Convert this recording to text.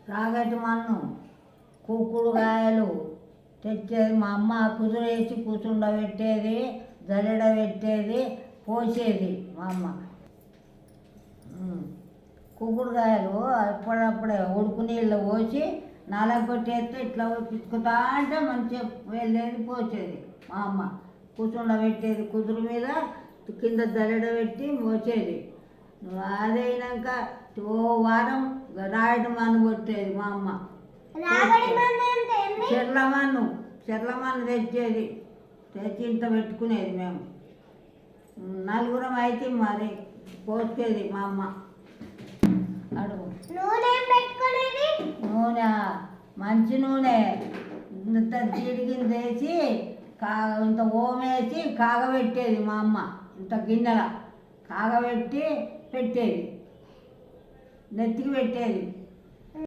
రాగటి మన్ను కుక్కుడుకాయలు తెచ్చేది మా అమ్మ. కుదురేసి కూర్చుండబెట్టేది, జల్లెడ పెట్టేది, పోసేది మా అమ్మ. కుక్కుడుకాయలు అప్పుడప్పుడే ఉడుకు నీళ్ళు పోసి నలగొట్టేస్తే ఇట్లా పిసుకుతా అంటే మంచిగా వెళ్ళేది, పోసేది మా అమ్మ. కూర్చుండబెట్టేది కుదురు మీద, కింద జల్లెడ పెట్టి పోసేది. అదైనాక ఓ వారం రాయడం మన్ను కొట్టేది మా అమ్మ. చెర్లమన్ను తెచ్చేది, తెచ్చి ఇంత పెట్టుకునేది మేము. నలుగురం అయితే మరి పోసేది మా అమ్మ. అడుగు నూనె, మంచి నూనె ఇంత జీడిగింజ వేసి ఇంత ఓమేసి కాగబెట్టేది మా అమ్మ. ఇంత గిన్నెల కాగబెట్టి పెట్టేది, నెత్తికి పెట్టేది.